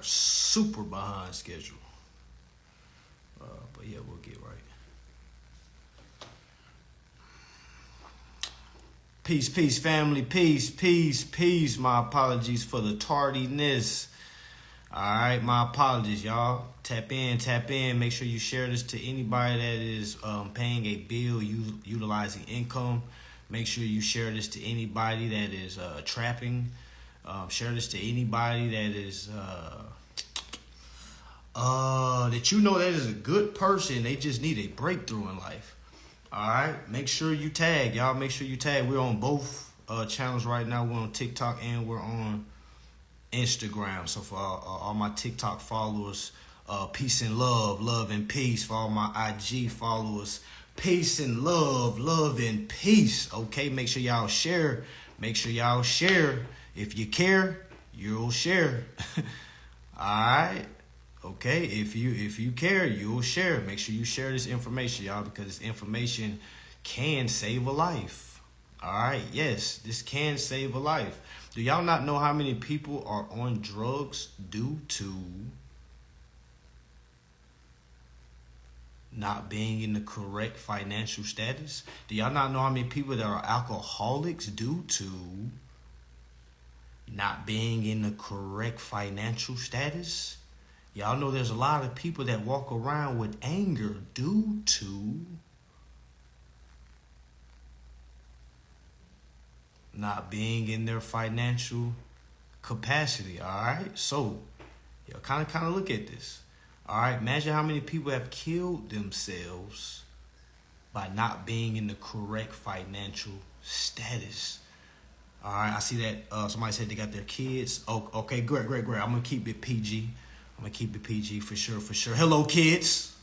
are super behind schedule. But yeah, we'll get right. Peace, peace, family. Peace, peace, peace. My apologies for the tardiness. All right, my apologies, y'all. Tap in. Make sure you share this to anybody that is paying a bill, utilizing income. Make sure you share this to anybody that is trapping. Share this to anybody that is that you know that is a good person. They just need a breakthrough in life. All right, make sure you tag, y'all. Make sure you tag. We're on both channels right now. We're on TikTok and we're on Instagram. So for all my TikTok followers, peace and love and peace. For all my IG followers, peace and love and peace. Okay, make sure y'all share. Make sure y'all share. If you care, you'll share. All right. Okay, if you care, you'll share. Make sure you share this information, y'all, because this information can save a life. All right, yes, this can save a life. Do y'all not know how many people are on drugs due to not being in the correct financial status? Do y'all not know how many people that are alcoholics due to not being in the correct financial status? Y'all know there's a lot of people that walk around with anger due to not being in their financial capacity. All right, so y'all kind of look at this. All right, imagine how many people have killed themselves by not being in the correct financial status. All right, I see that somebody said they got their kids. Oh, okay, great. I'm gonna keep it PG. I'm gonna keep it PG for sure. Hello, kids.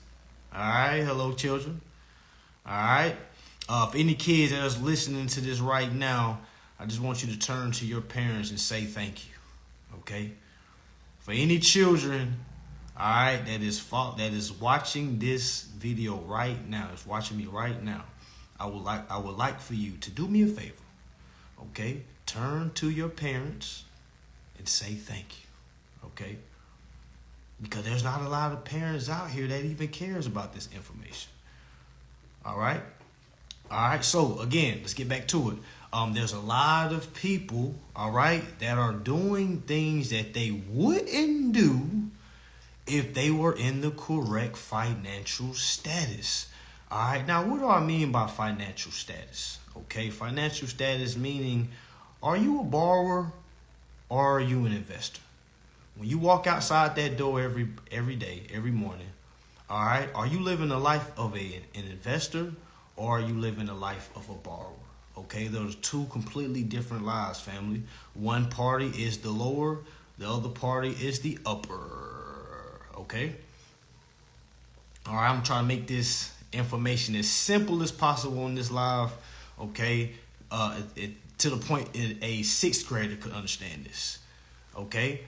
All right, hello, children. All right. For any kids that is listening to this right now, I just want you to turn to your parents and say thank you. Okay. For any children, all right, that is watching this video right now, is watching me right now, I would like for you to do me a favor. Okay, turn to your parents and say thank you. Okay. Because there's not a lot of parents out here that even cares about this information. All right. So again, let's get back to it. There's a lot of people, all right, that are doing things that they wouldn't do if they were in the correct financial status. All right. Now, what do I mean by financial status? Okay. Financial status meaning, are you a borrower or are you an investor? When you walk outside that door every day, every morning, all right, are you living the life of an investor or are you living the life of a borrower? Okay, those are two completely different lives, family. One party is the lower, the other party is the upper. Okay? All right, I'm trying to make this information as simple as possible in this live. Okay, to the point a sixth grader could understand this. Okay.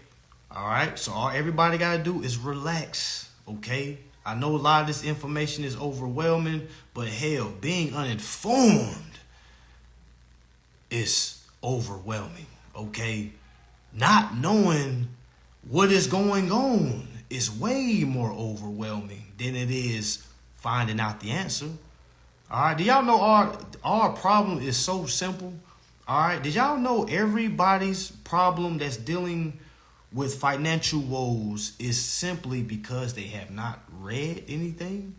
All right, so all everybody got to do is relax, okay? I know a lot of this information is overwhelming, but hell, being uninformed is overwhelming, okay? Not knowing what is going on is way more overwhelming than it is finding out the answer. All right, do y'all know our problem is so simple? All right, did y'all know everybody's problem that's dealing with financial woes is simply because they have not read anything?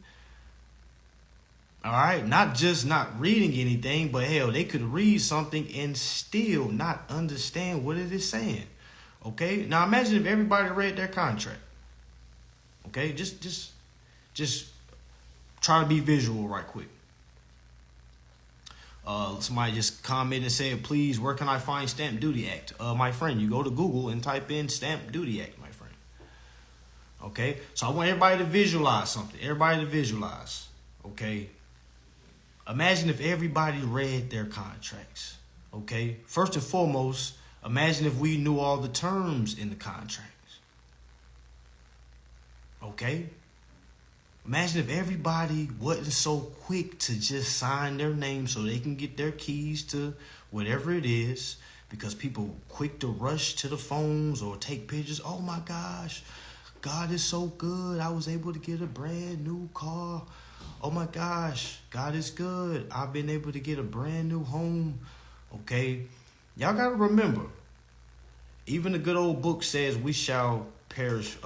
All right, not just not reading anything, but hell, they could read something and still not understand what it is saying. Okay, now imagine if everybody read their contract. Okay, just try to be visual right quick. Somebody just commented and said, please, where can I find Stamp Duty Act? My friend, you go to Google and type in Stamp Duty Act, my friend. Okay, so I want everybody to visualize something. Everybody to visualize. Okay, imagine if everybody read their contracts. Okay, first and foremost, imagine if we knew all the terms in the contracts. Okay. Imagine if everybody wasn't so quick to just sign their name so they can get their keys to whatever it is because people quick to rush to the phones or take pictures. Oh my gosh, God is so good. I was able to get a brand new car. Oh my gosh, God is good. I've been able to get a brand new home. Okay, y'all gotta remember, even the good old book says we shall perish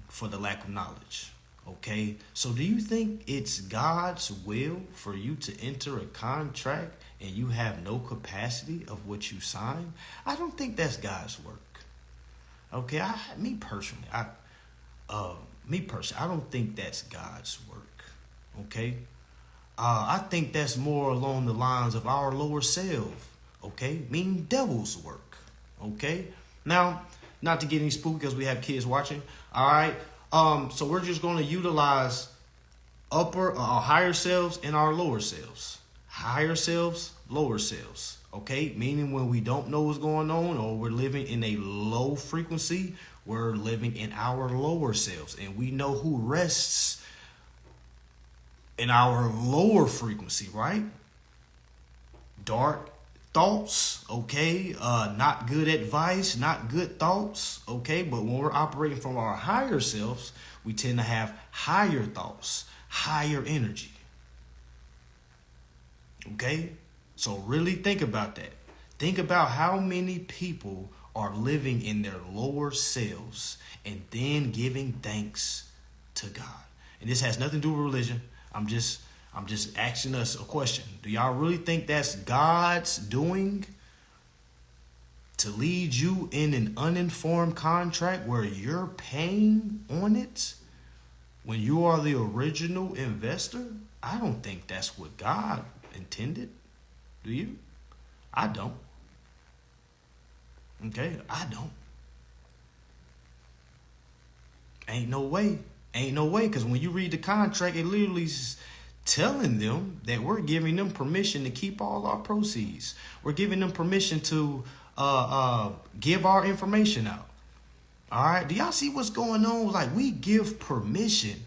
for the lack of knowledge. Okay, so do you think it's God's will for you to enter a contract and you have no capacity of what you sign? I don't think that's God's work. Okay, me personally, I don't think that's God's work. Okay, I think that's more along the lines of our lower self. Okay, meaning devil's work. Okay, now not to get any spooky because we have kids watching. All right, so we're just going to utilize higher selves and our lower selves. Higher selves, lower selves. Okay, meaning when we don't know what's going on or we're living in a low frequency, we're living in our lower selves, and we know who rests in our lower frequency, right? Dark thoughts, okay? Not good advice, not good thoughts, okay? But when we're operating from our higher selves, we tend to have higher thoughts, higher energy. Okay? So really think about that. Think about how many people are living in their lower selves and then giving thanks to God. And this has nothing to do with religion. I'm just asking us a question. Do y'all really think that's God's doing to lead you in an uninformed contract where you're paying on it when you are the original investor? I don't think that's what God intended. Do you? I don't. Okay, I don't. Ain't no way. Ain't no way, because when you read the contract, it literally is telling them that we're giving them permission to keep all our proceeds. We're giving them permission to give our information out. All right, do y'all see what's going on? Like, we give permission.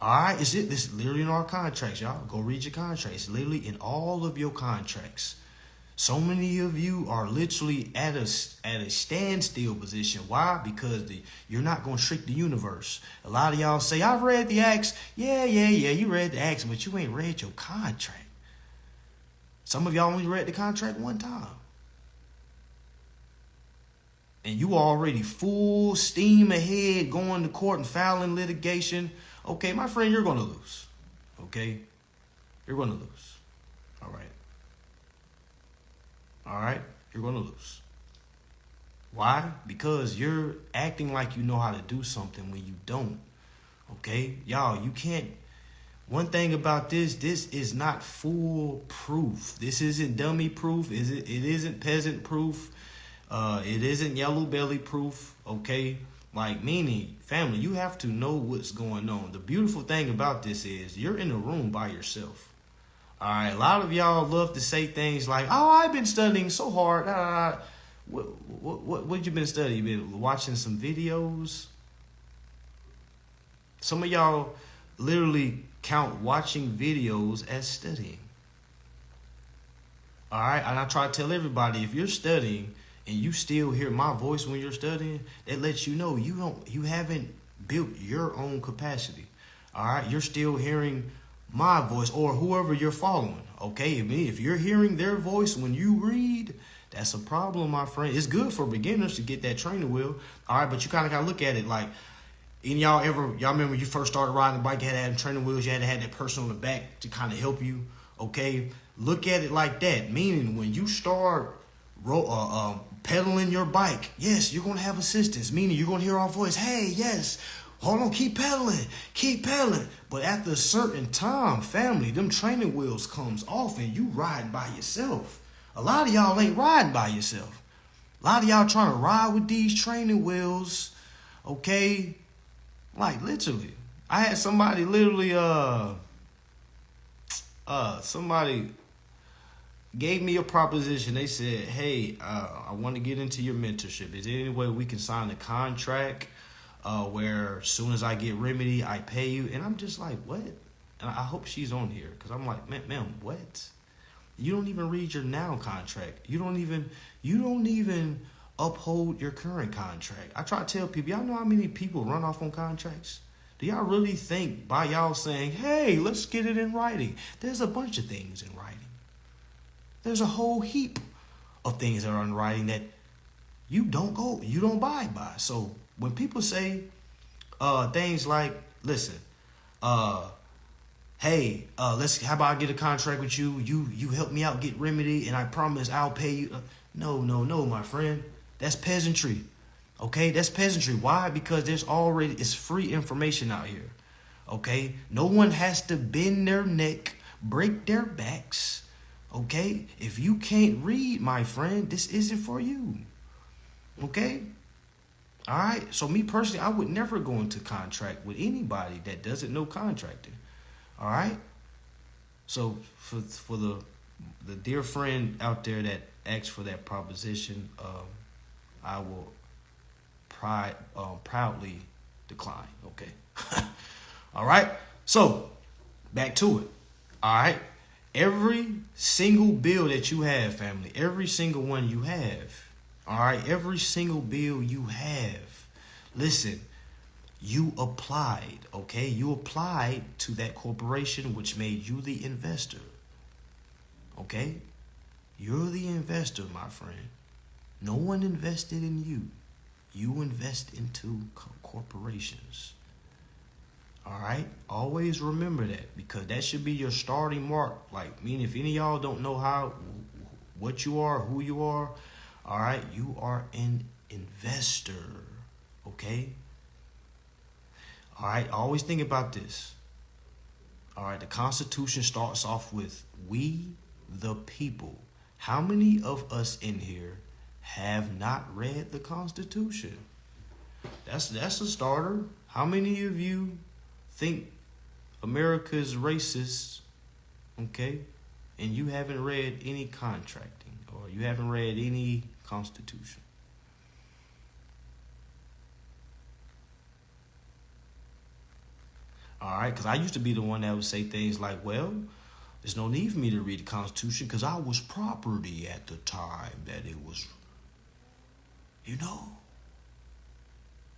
All right, this literally in our contracts, y'all. Go read your contracts. It's literally in all of your contracts. So many of you are literally at a standstill position. Why? Because you're not going to trick the universe. A lot of y'all say, I've read the acts. Yeah, you read the acts, but you ain't read your contract. Some of y'all only read the contract one time. And you already full steam ahead going to court and filing litigation. Okay, my friend, you're going to lose. Okay? You're going to lose. All right? All right? You're going to lose. Why? Because you're acting like you know how to do something when you don't. Okay? Y'all, you can't. One thing about this is not foolproof. This isn't dummy proof. It isn't peasant proof. It isn't yellow belly proof. Okay? Like, meaning, family, you have to know what's going on. The beautiful thing about this is you're in a room by yourself. All right, a lot of y'all love to say things like, "Oh, I've been studying so hard." What you been studying? You been watching some videos? Some of y'all literally count watching videos as studying. All right, and I try to tell everybody, if you're studying and you still hear my voice when you're studying, that lets you know you haven't built your own capacity. All right, you're still hearing my voice or whoever you're following. Okay, if you're hearing their voice when you read, that's a problem, my friend. It's good for beginners to get that training wheel. All right, but you kind of got to look at it like, y'all remember when you first started riding the bike, you had to have training wheels, you had to have that person on the back to kind of help you. Okay, look at it like that. Meaning when you start pedaling your bike, yes, you're going to have assistance. Meaning you're going to hear our voice. Hey, yes. Hold on, keep pedaling. But after a certain time, family, them training wheels comes off and you riding by yourself. A lot of y'all ain't riding by yourself. A lot of y'all trying to ride with these training wheels, okay? Like, literally. I had somebody literally, somebody gave me a proposition. They said, hey, I want to get into your mentorship. Is there any way we can sign a contract where as soon as I get remedy, I pay you? And I'm just like, what? And I hope she's on here because I'm like, ma'am, what? You don't even read your now contract. You don't even uphold your current contract. I try to tell people, y'all know how many people run off on contracts? Do y'all really think by y'all saying, hey, let's get it in writing? There's a bunch of things in writing. There's a whole heap of things that are in writing that you don't abide by. So when people say things like, listen, hey, how about I get a contract with you? You help me out, get remedy, and I promise I'll pay you. No, my friend. That's peasantry. Okay, that's peasantry. Why? Because it's free information out here. Okay, no one has to bend their neck, break their backs. Okay, if you can't read, my friend, this isn't for you. Okay. All right. So me personally, I would never go into contract with anybody that doesn't know contracting. All right. So for the dear friend out there that asked for that proposition, I will proudly decline. Okay. All right. So back to it. All right. Every single bill that you have, family, every single one you have. All right. Every single bill you have. Listen, you applied. Okay. You applied to that corporation which made you the investor. Okay. You're the investor, my friend. No one invested in you. You invest into corporations. All right? Always remember that, because that should be your starting mark. Like, meaning if any of y'all don't know what you are, who you are, all right, you are an investor. Okay? All right? Always think about this. All right? The Constitution starts off with we the people. How many of us in here have not read the Constitution? That's a starter. How many of you think America's racist, okay, and you haven't read any contracting or you haven't read any Constitution? All right, because I used to be the one that would say things like, well, there's no need for me to read the Constitution because I was property at the time that it was,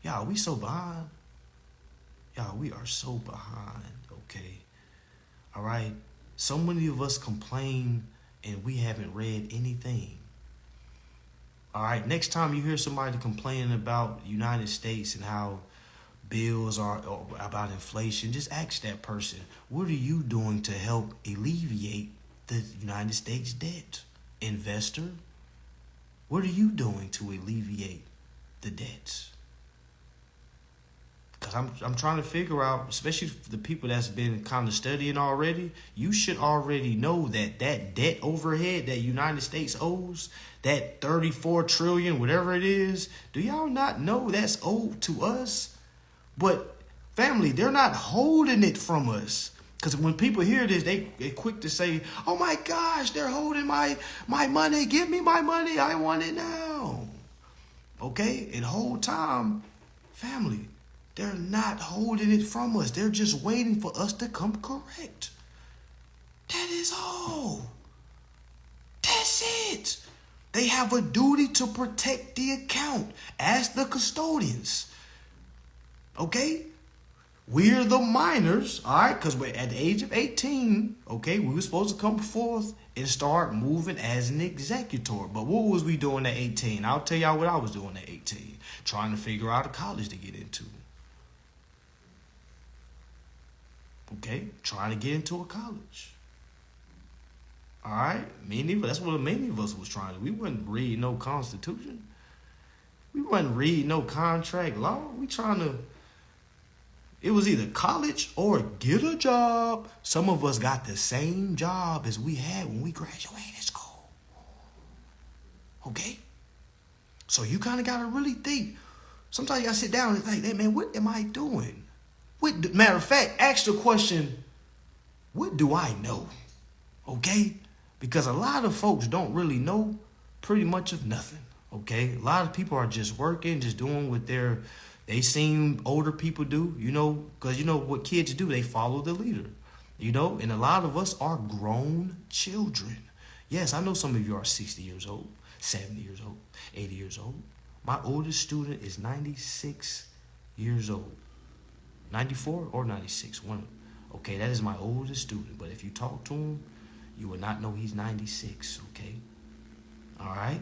Y'all, we so behind. Y'all, we are so behind, okay? All right? So many of us complain and we haven't read anything. All right? Next time you hear somebody complaining about the United States and how bills are about inflation, just ask that person, what are you doing to help alleviate the United States debt? Investor, what are you doing to alleviate the debts? Because I'm trying to figure out, especially for the people that's been kind of studying already, you should already know that debt overhead that United States owes, that 34 trillion, whatever it is, do y'all not know that's owed to us? But family, they're not holding it from us. Because when people hear this, they're quick to say, oh my gosh, they're holding my money. Give me my money. I want it now. Okay? And the whole time, family, they're not holding it from us. They're just waiting for us to come correct. That is all. That's it. They have a duty to protect the account as the custodians. Okay? We're the minors, all right? Because we're at the age of 18, okay? We were supposed to come forth and start moving as an executor. But what was we doing at 18? I'll tell y'all what I was doing at 18. Trying to figure out a college to get into. Okay? Trying to get into a college. All right? That's what many of us was trying to do. We wasn't reading no Constitution. We wasn't reading no contract law. We trying to... It was either college or get a job. Some of us got the same job as we had when we graduated school. Okay? So you kind of got to really think. Sometimes you got to sit down and think, hey, man, what am I doing? Matter of fact, ask the question, what do I know? Okay? Because a lot of folks don't really know pretty much of nothing. Okay? A lot of people are just working, just doing what they seen older people do, because what kids do, they follow the leader, and a lot of us are grown children. Yes, I know some of you are 60 years old, 70 years old, 80 years old. My oldest student is 96 years old. 94 or 96, one. Okay, that is my oldest student. But if you talk to him, you will not know he's 96, okay? All right?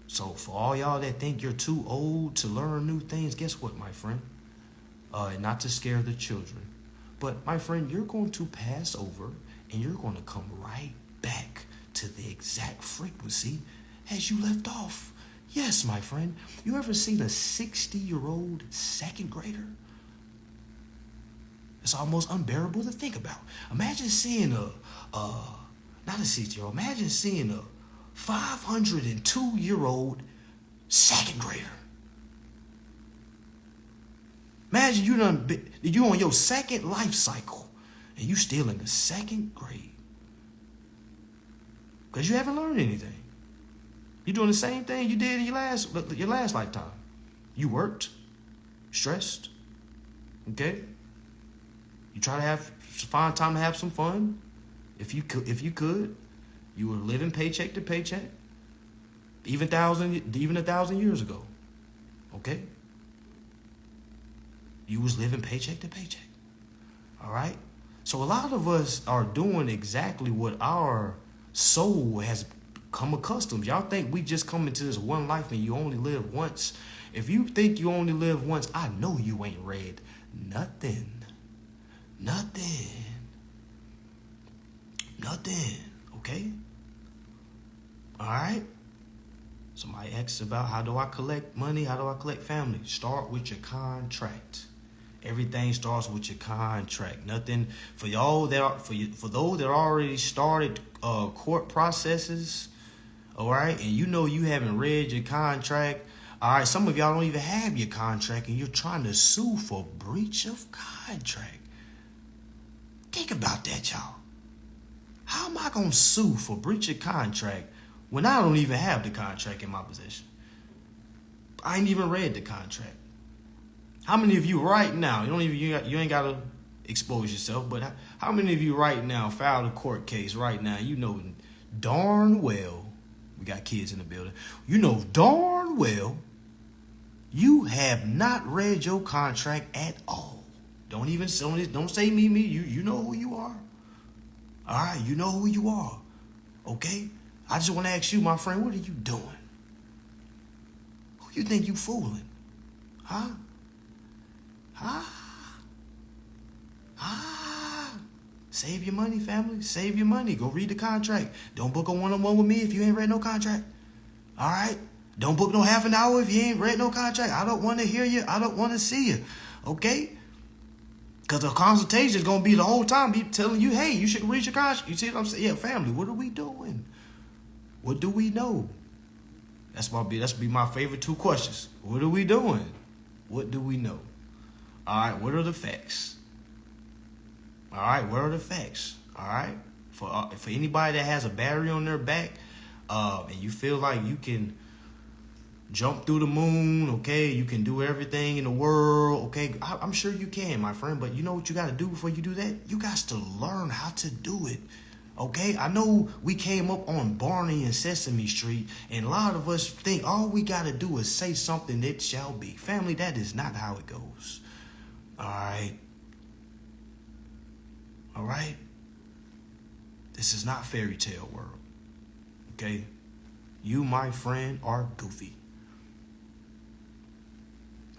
So for all y'all that think you're too old to learn new things, guess what, my friend? Not to scare the children. But, my friend, you're going to pass over and you're going to come right back to the exact frequency as you left off. Yes, my friend. You ever seen a 60-year-old second grader? It's almost unbearable to think about. Imagine seeing not a 60-year-old, imagine seeing a 502-year-old second grader. Imagine you on your second life cycle and you still in the second grade. Because you haven't learned anything. You're doing the same thing you did in your last lifetime. You worked, stressed, okay? You try to find time to have some fun. If you could, you were living paycheck to paycheck, even 1,000 years ago. Okay? You was living paycheck to paycheck. All right? So a lot of us are doing exactly what our soul has come accustomed. Y'all think we just come into this one life and you only live once. If you think you only live once, I know you ain't read nothing. Nothing. Okay? All right? Somebody asks about how do I collect money? How do I collect family? Start with your contract. Everything starts with your contract. Nothing for y'all for those that already started court processes. All right, and you know you haven't read your contract. All right, some of y'all don't even have your contract, and you're trying to sue for breach of contract. Think about that, y'all. How am I gonna sue for breach of contract when I don't even have the contract in my possession? I ain't even read the contract. How many of you right now, you ain't gotta expose yourself, but how many of you right now filed a court case right now? You know darn well, we got kids in the building. You know darn well you have not read your contract at all. Don't say me. You know who you are. All right, you know who you are. Okay? I just want to ask you, my friend, what are you doing? Who you think you fooling? Huh? Save your money, family. Save your money. Go read the contract. Don't book a one-on-one with me if you ain't read no contract. All right? Don't book no half an hour if you ain't read no contract. I don't want to hear you. I don't want to see you. Okay? Because the consultation is going to be the whole time be telling you, hey, you should read your contract. You see what I'm saying? Yeah, family, what are we doing? What do we know? That's be my favorite two questions. What are we doing? What do we know? All right, what are the facts? All right, what are the facts? All right, for anybody that has a battery on their back, and you feel like you can jump through the moon, okay, you can do everything in the world, okay, I'm sure you can, my friend, but you know what you got to do before you do that? You got to learn how to do it. Okay, I know we came up on Barney and Sesame Street, and a lot of us think all we got to do is say something, it shall be. Family, that is not how it goes. All right? All right? This is not fairy tale world. Okay? You, my friend, are goofy.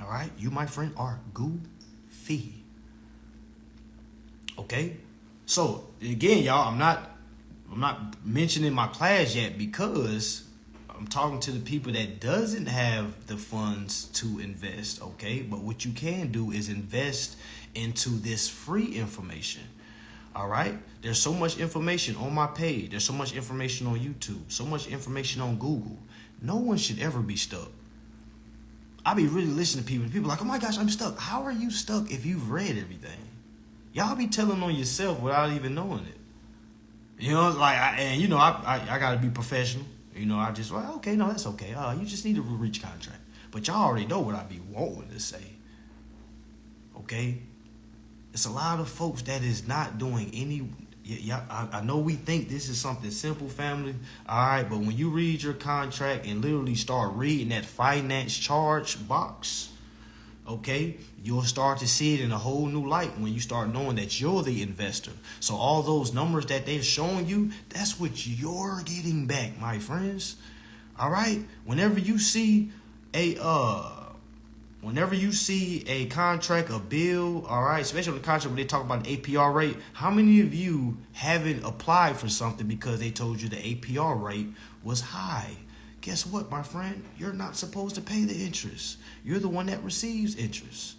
All right? You, my friend, are goofy. Okay? So, again, y'all, I'm not mentioning my class yet because I'm talking to the people that doesn't have the funds to invest, okay? But what you can do is invest into this free information, all right? There's so much information on my page. There's so much information on YouTube, so much information on Google. No one should ever be stuck. I be really listening to people. People are like, oh my gosh, I'm stuck. How are you stuck if you've read everything? Y'all be telling on yourself without even knowing it. You know, like, I got to be professional. You know, I just, well, okay, no, that's okay. You just need to reach contract. But y'all already know what I be wanting to say. Okay? It's a lot of folks that is not doing Yeah, I know we think this is something simple, family. All right, but when you read your contract and literally start reading that finance charge box, okay, you'll start to see it in a whole new light when you start knowing that you're the investor. So all those numbers that they're showing you, that's what you're getting back, my friends. All right, whenever you see a contract, a bill, all right, especially on the contract when they talk about the APR rate, how many of you haven't applied for something because they told you the APR rate was high? Guess what, my friend? You're not supposed to pay the interest. You're the one that receives interest.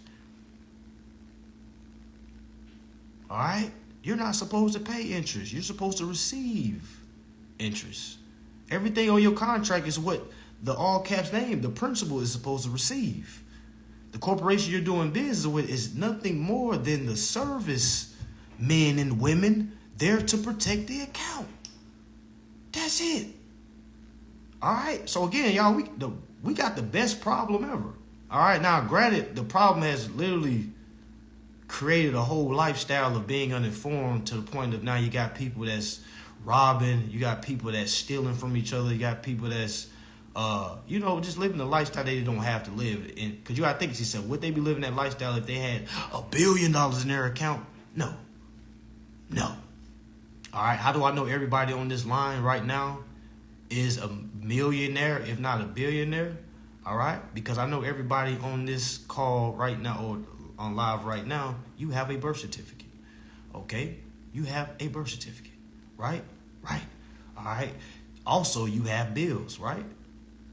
All right? You're not supposed to pay interest. You're supposed to receive interest. Everything on your contract is what the all caps name, the principal, is supposed to receive. The corporation you're doing business with is nothing more than the service men and women there to protect the account. That's it. All right. So again, y'all, we got the best problem ever. All right. Now, granted, the problem has literally created a whole lifestyle of being uninformed to the point of now you got people that's robbing, you got people that's stealing from each other, you got people that's just living the lifestyle they don't have to live. And because you gotta think to yourself, would they be living that lifestyle if they had $1 billion in their account? No. All right. How do I know everybody on this line right now is a millionaire, if not a billionaire? All right. Because I know everybody on this call right now or on live right now, you have a birth certificate. Okay. You have a birth certificate. Right. All right. Also, you have bills, right?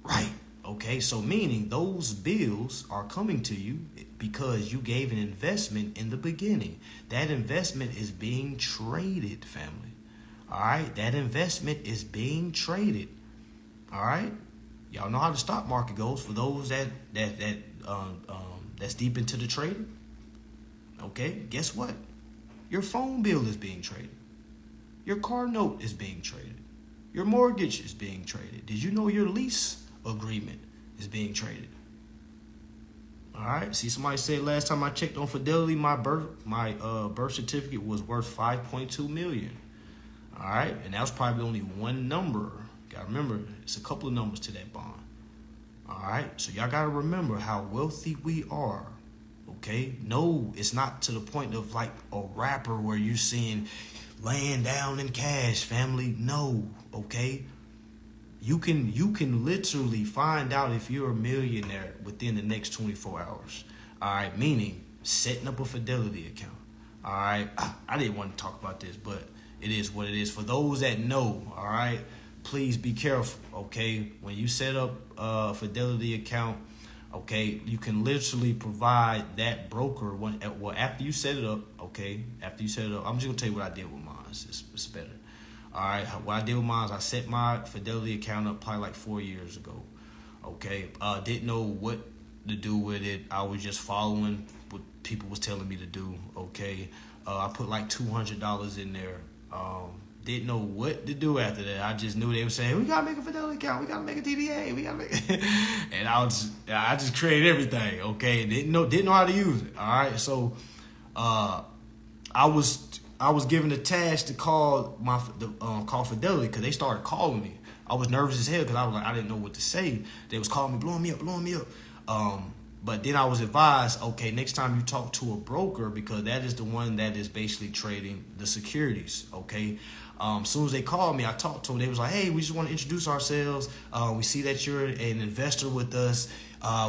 Right. Okay. So meaning those bills are coming to you because you gave an investment in the beginning. That investment is being traded, family. All right. That investment is being traded. All right. Y'all know how the stock market goes for those that's deep into the trading. Okay. Guess what? Your phone bill is being traded. Your car note is being traded. Your mortgage is being traded. Did you know your lease agreement is being traded? All right. See, somebody said last time I checked on Fidelity, my birth certificate was worth $5.2 million. All right, and that was probably only one number. Gotta remember, it's a couple of numbers to that bond. All right, so y'all gotta remember how wealthy we are. Okay, no, it's not to the point of like a rapper where you're seeing laying down in cash, family. No, okay. You can literally find out if you're a millionaire within the next 24 hours. All right, meaning setting up a Fidelity account. All right, I didn't want to talk about this, but it is what it is. For those that know, all right, please be careful, okay? When you set up a Fidelity account, okay, you can literally provide that broker after you set it up, okay? After you set it up, I'm just going to tell you what I did with mine. It's better. All right, what I did with mine is I set my Fidelity account up probably like 4 years ago, okay? Didn't know what to do with it. I was just following what people was telling me to do, okay? I put like $200 in there. Didn't know what to do after that. I just knew they were saying, we gotta make a Fidelity account, we gotta make a DDA, we gotta make and I just created everything, okay? Didn't know how to use it. All right. So I was given a task to call call Fidelity because they started calling me. I was nervous as hell because I was like, I didn't know what to say. They was calling me, blowing me up. But then I was advised, okay, next time you talk to a broker, because that is the one that is basically trading the securities, okay? As soon as they called me, I talked to them. They was like, hey, we just want to introduce ourselves. We see that you're an investor with us.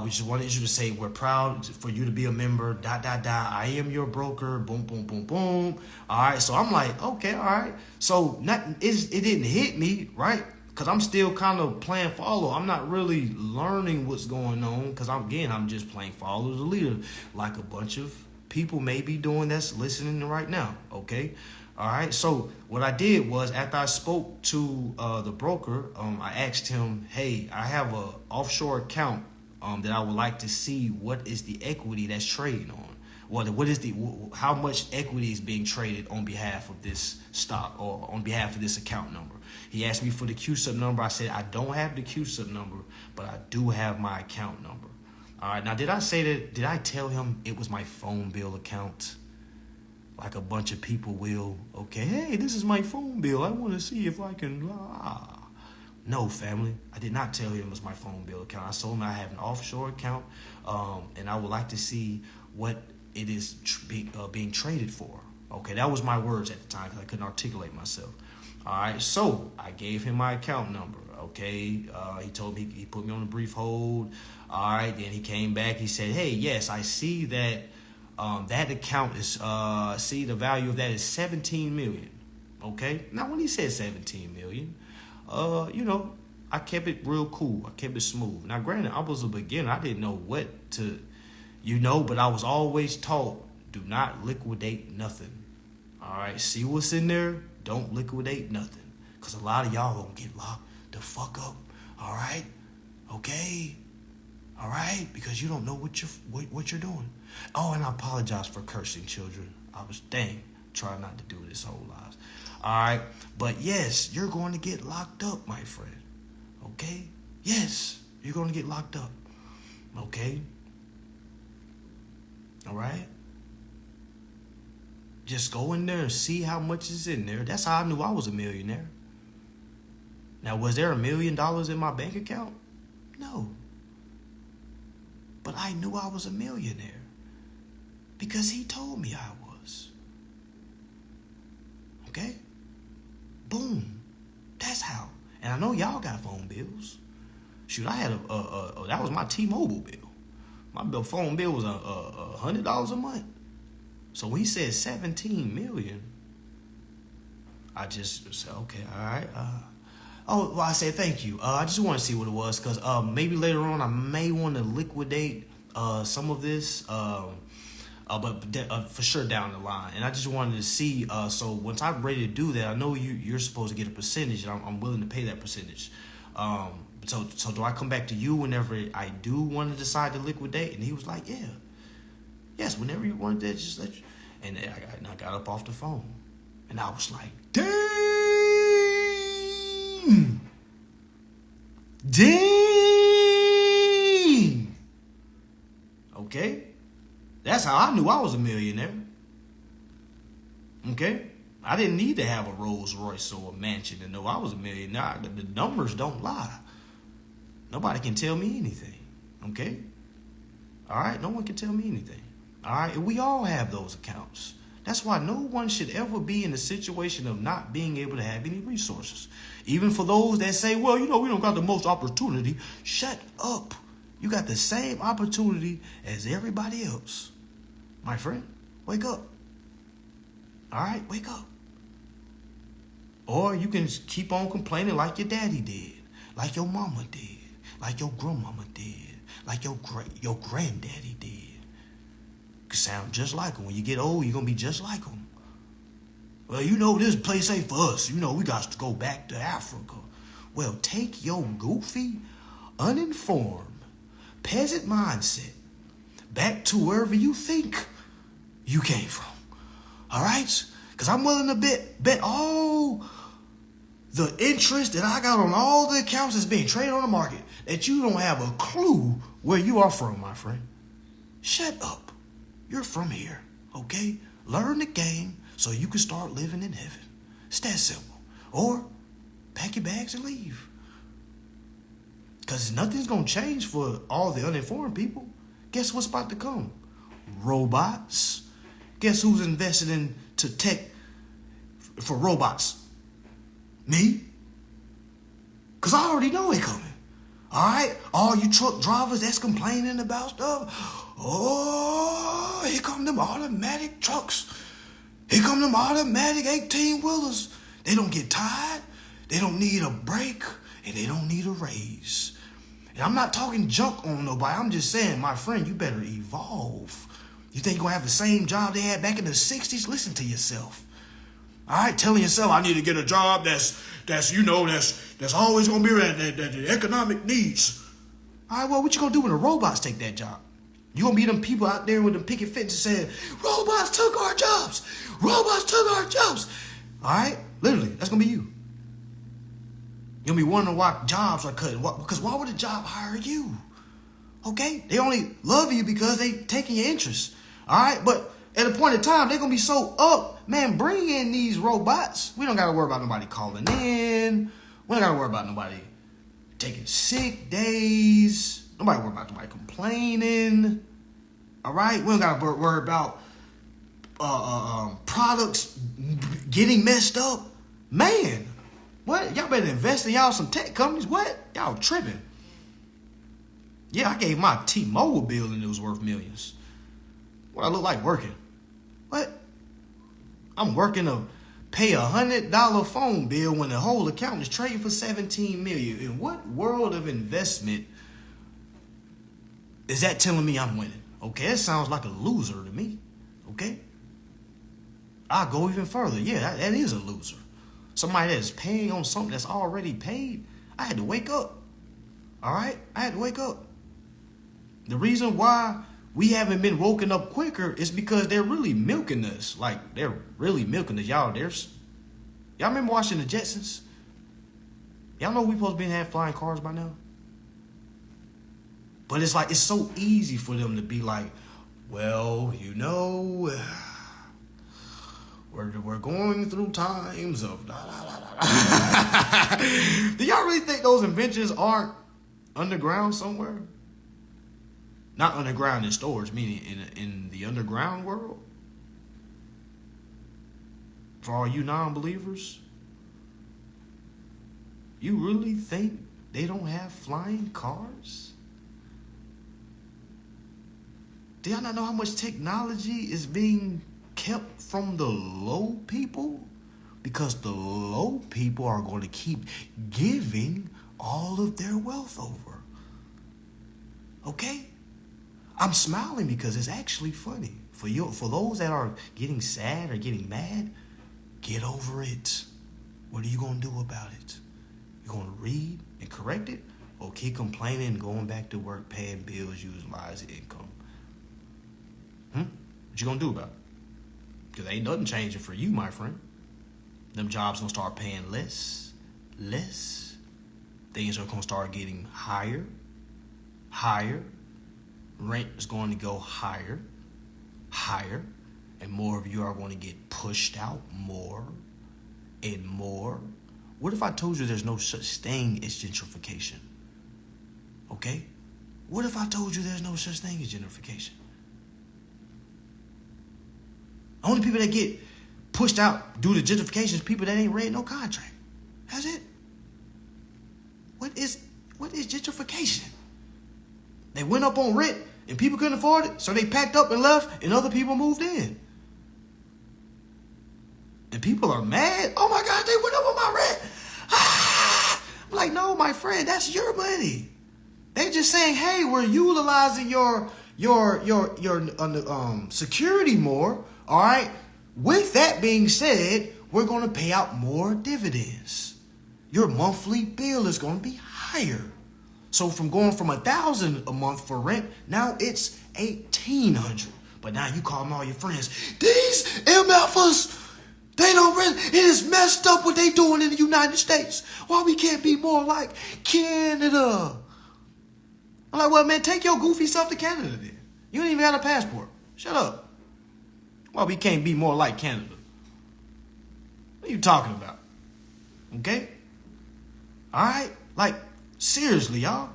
We just wanted you to say we're proud for you to be a member, ... I am your broker, boom, boom, boom, boom. All right, so I'm like, okay, all right. So it didn't hit me, right? Because I'm still kind of playing follow. I'm not really learning what's going on because, I'm just playing follow the leader like a bunch of people may be doing that's listening right now, okay? All right, so what I did was after I spoke to the broker, I asked him, hey, I have an offshore account that I would like to see what is the equity that's trading on. How much equity is being traded on behalf of this stock or on behalf of this account number. He asked me for the QSUP number. I said, I don't have the QSUP number, but I do have my account number. All right. Now, did I tell him it was my phone bill account? like a bunch of people will, okay, hey, this is my phone bill. I want to see if I can, No, family, I did not tell him it was my phone bill account. I told him I have an offshore account, and I would like to see what it is being traded for. Okay, that was my words at the time because I couldn't articulate myself. All right, so I gave him my account number. Okay, he told me, he put me on a brief hold. All right, then he came back. He said, hey, yes, I see that that account is, see the value of that is 17 million. Okay, now when he said 17 million, you know, I kept it real cool. I kept it smooth. Now, granted, I was a beginner. I didn't know what to, but I was always taught, do not liquidate nothing. All right, see what's in there. Don't liquidate nothing. Because a lot of y'all gonna get locked the fuck up. All right? Okay? All right? Because you don't know what you're doing. Oh, and I apologize for cursing, children. I was trying not to do this whole lives. All right? But yes, you're going to get locked up, my friend. Okay? Yes, you're going to get locked up. Okay? All right? Just go in there and see how much is in there. That's how I knew I was a millionaire. Now, was there $1 million in my bank account? No. But I knew I was a millionaire because he told me I was. Okay? Boom. That's how. And I know y'all got phone bills. Shoot, I had that was my T-Mobile bill. My phone bill was $100 a month. So when he said 17 million, I just said, okay, all right. I said, thank you. I just want to see what it was because maybe later on I may want to liquidate some of this, but for sure down the line. And I just wanted to see, so once I'm ready to do that, I know you're supposed to get a percentage, and I'm willing to pay that percentage. So do I come back to you whenever I do want to decide to liquidate? And he was like, yeah. Yes, whenever you want that, just let you. And I got up off the phone. And I was like, damn. Okay? That's how I knew I was a millionaire. Okay? I didn't need to have a Rolls Royce or a mansion to know I was a millionaire. The numbers don't lie. Nobody can tell me anything. Okay? All right? No one can tell me anything. All right, and we all have those accounts. That's why no one should ever be in a situation of not being able to have any resources. Even for those that say, well, we don't got the most opportunity. Shut up. You got the same opportunity as everybody else. My friend, wake up. All right, wake up. Or you can keep on complaining like your daddy did, like your mama did, like your grandmama did, like your granddaddy did. Sound just like them. When you get old, you're going to be just like them. Well, this place ain't for us. We got to go back to Africa. Well, take your goofy, uninformed, peasant mindset back to wherever you think you came from. All right? Because I'm willing to bet all the interest that I got on all the accounts that's being traded on the market that you don't have a clue where you are from, my friend. Shut up. You're from here, okay? Learn the game so you can start living in heaven. It's that simple. Or pack your bags and leave. Because nothing's going to change for all the uninformed people. Guess what's about to come? Robots. Guess who's invested into tech for robots? Me. Because I already know it coming. All right? All you truck drivers that's complaining about stuff. Oh, here come them automatic trucks. Here come them automatic 18-wheelers. They don't get tired. They don't need a break. And they don't need a raise. And I'm not talking junk on nobody. I'm just saying, my friend, you better evolve. You think you're going to have the same job they had back in the 60s? Listen to yourself. All right? Telling yourself, I need to get a job that's always going to be the economic needs. All right, well, what you going to do when the robots take that job? You going to be them people out there with them picket fences saying, robots took our jobs. Robots took our jobs. All right? Literally, that's going to be you. You're going to be wondering why jobs are cutting. Because why would a job hire you? Okay? They only love you because they taking your interest. All right? But At a point in time, they're going to be so up. Man, bring in these robots. We don't got to worry about nobody calling in. We don't got to worry about nobody taking sick days. Nobody worry about nobody complaining. All right? We don't got to worry about products getting messed up. Man, what? Y'all better invest in y'all some tech companies. What? Y'all tripping. Yeah, I gave my T-Mobile bill and it was worth millions. What I look like working? What? I'm working to pay $100 phone bill when the whole account is trading for $17 million. In what world of investment is that telling me I'm winning? Okay, that sounds like a loser to me. Okay? I'll go even further. Yeah, that is a loser. Somebody that is paying on something that's already paid. I had to wake up. All right? I had to wake up. The reason why we haven't been woken up quicker is because they're really milking us. Like, they're really milking us. Y'all remember watching the Jetsons? Y'all know we supposed to be having flying cars by now? But it's like, it's so easy for them to be like, well, you know, we're going through times of da, da, da, da. Do y'all really think those inventions aren't underground somewhere? Not underground in storage, meaning in the underground world. For all you non-believers, you really think they don't have flying cars? Do y'all not know how much technology is being kept from the low people? Because the low people are going to keep giving all of their wealth over. Okay? I'm smiling because it's actually funny. For those that are getting sad or getting mad, get over it. What are you going to do about it? You're going to read and correct it? Or keep complaining and going back to work, paying bills, using lies income? What you going to do about it? Because ain't nothing changing for you, my friend. Them jobs going to start paying less. Things are going to start getting higher. Rent is going to go higher, and more of you are going to get pushed out more and more. What if I told you there's no such thing as gentrification? Okay? What if I told you there's no such thing as gentrification? Only people that get pushed out due to gentrification is people that ain't read no contract. That's it. What is gentrification? They went up on rent and people couldn't afford it, so they packed up and left and other people moved in. And people are mad. Oh my God, they went up on my rent. I'm like, no, my friend, that's your money. They're just saying, hey, we're utilizing your security more. All right. With that being said, we're going to pay out more dividends. Your monthly bill is going to be higher. So from going from $1,000 a month for rent, now it's $1,800. But now you calling all your friends, these MFers, they don't rent. It is messed up what they doing in the United States. Why we can't be more like Canada? I'm like, well, man, take your goofy self to Canada then. You ain't even got a passport. Shut up. Why we can't be more like Canada? What are you talking about? Okay? All right? Like, seriously, y'all.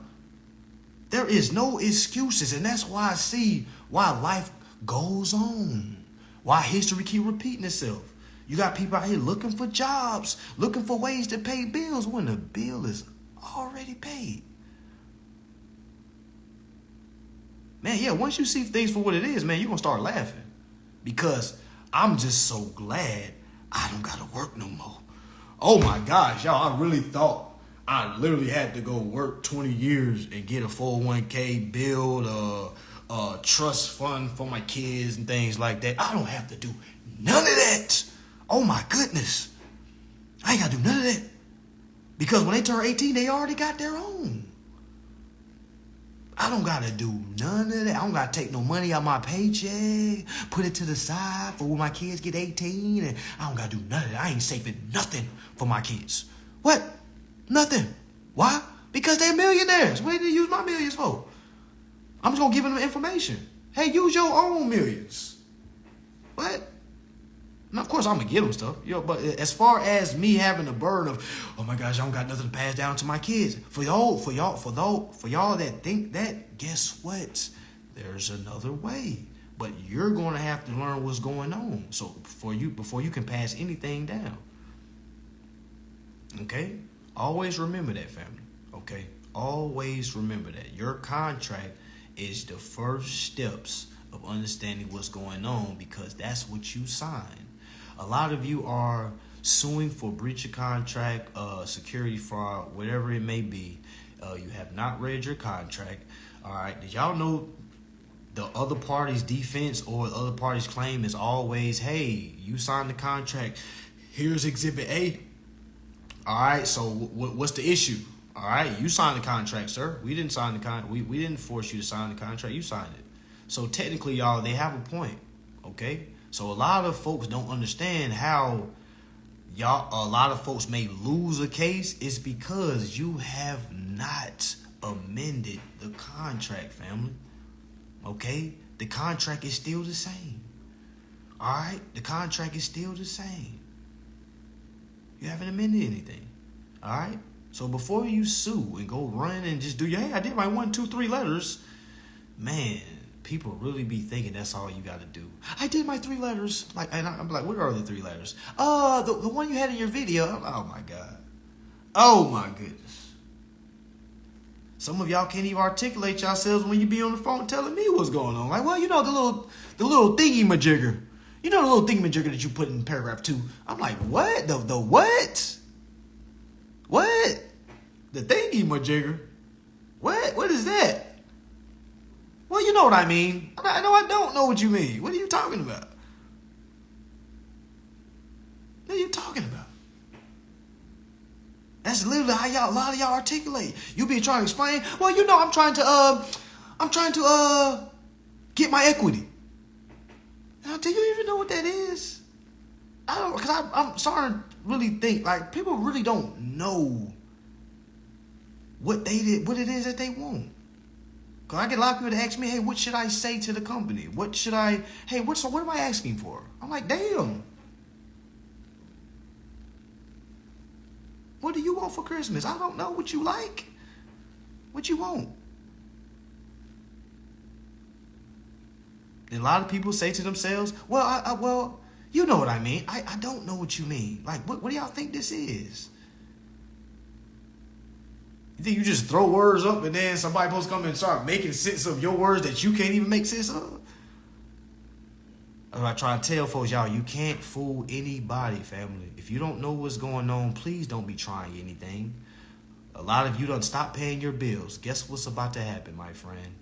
There is no excuses, and that's why I see why life goes on. Why history keep repeating itself. You got people out here looking for jobs, looking for ways to pay bills when the bill is already paid. Man, yeah, once you see things for what it is, man, you're going to start laughing. Because I'm just so glad I don't got to work no more. Oh my gosh, y'all, I really thought I literally had to go work 20 years and get a 401k, build a trust fund for my kids and things like that. I don't have to do none of that. Oh my goodness. I ain't got to do none of that. Because when they turn 18, they already got their own. I don't got to do none of that. I don't got to take no money out my paycheck, put it to the side for when my kids get 18. And I don't got to do none of that. I ain't saving nothing for my kids. What? Nothing. Why? Because they're millionaires. What did they use my millions for? I'm just going to give them information. Hey, use your own millions. What? Now, of course, I'm gonna give them stuff, but as far as me having the burden of, oh my gosh, I don't got nothing to pass down to my kids. For y'all that think that, guess what? There's another way. But you're gonna have to learn what's going on. So before you can pass anything down. Okay? Always remember that, family. Okay? Always remember that. Your contract is the first steps of understanding what's going on, because that's what you signed. A lot of you are suing for breach of contract, security fraud, whatever it may be. You have not read your contract. All right. Did y'all know the other party's defense or the other party's claim is always, hey, you signed the contract. Here's Exhibit A. All right. So what's the issue? All right. You signed the contract, sir. We didn't sign the contract. We didn't force you to sign the contract. You signed it. So technically, y'all, they have a point. Okay. So a lot of folks don't understand how a lot of folks may lose a case is because you have not amended the contract, family. Okay? The contract is still the same. All right? The contract is still the same. You haven't amended anything. All right? So before you sue and go run and just do your, hey, I did my 1, 2, 3 letters, man, people really be thinking that's all you got to do. I did my 3 letters. And I'm like, what are the 3 letters? The one you had in your video. Oh my God. Oh my goodness. Some of y'all can't even articulate yourselves when you be on the phone telling me what's going on. Like, well, you know, the little thingy-majigger. You know the little thingy-majigger that you put in paragraph 2. I'm like, what? The what? What? The thingy-majigger? What? What is that? Well, you know what I mean. I don't know what you mean. What are you talking about? What are you talking about? That's literally how a lot of y'all articulate. You be trying to explain. Well, you know, I'm trying to get my equity. Now, do you even know what that is? I don't, because I'm starting to really think like people really don't know what it is that they want. Cause I get a lot of people to ask me, hey, what should I say to the company? What am I asking for? I'm like, damn. What do you want for Christmas? I don't know what you like. What you want? And a lot of people say to themselves, well, well, you know what I mean. I don't know what you mean. Like, what do y'all think this is? You think you just throw words up and then somebody supposed to come and start making sense of your words that you can't even make sense of? I try to tell folks, y'all, you can't fool anybody, family. If you don't know what's going on, please don't be trying anything. A lot of you don't stop paying your bills. Guess what's about to happen, my friend?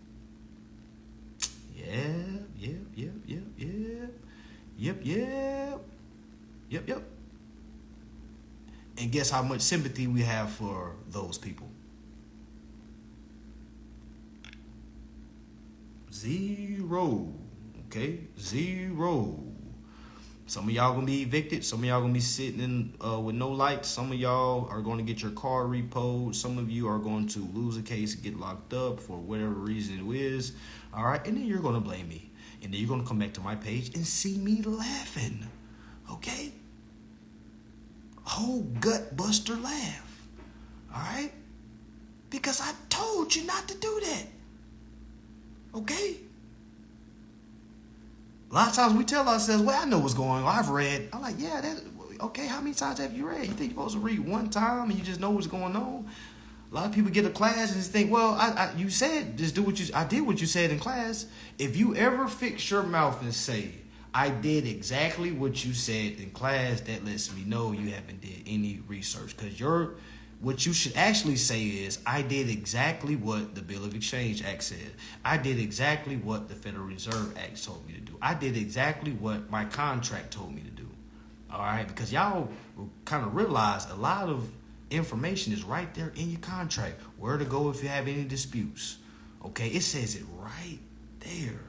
Yep. And guess how much sympathy we have for those people? 0. Okay? 0. Some of y'all gonna be evicted. Some of y'all gonna be sitting in with no lights. Some of y'all are going to get your car repoed. Some of you are going to lose a case and get locked up for whatever reason it is. All right? And then you're going to blame me. And then you're going to come back to my page and see me laughing. Okay? Whole gut buster laugh. All right? Because I told you not to do that. Okay? A lot of times we tell ourselves, well, I know what's going on. I've read. I'm like, yeah, okay, how many times have you read? You think you're supposed to read one time and you just know what's going on? A lot of people get to class and just think, well, you said, just do I did what you said in class. If you ever fix your mouth and say, I did exactly what you said in class, that lets me know you haven't did any research. Because what you should actually say is, I did exactly what the Bill of Exchange Act said. I did exactly what the Federal Reserve Act told me to do. I did exactly what my contract told me to do. All right? Because y'all kind of realize a lot of information is right there in your contract. Where to go if you have any disputes. Okay? It says it right there.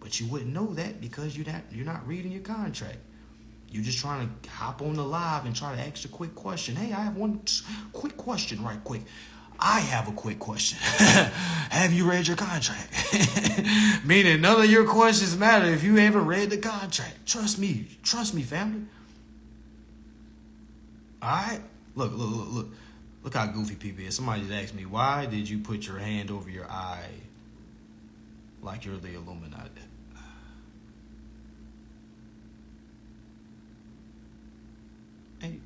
But you wouldn't know that because you're not reading your contract. You're just trying to hop on the live and try to ask a quick question. Hey, I have one quick question right quick. I have a quick question. Have you read your contract? Meaning none of your questions matter if you haven't read the contract. Trust me, family. All right? Look how goofy people is. Somebody just asked me, why did you put your hand over your eye like you're the Illuminati? Hey.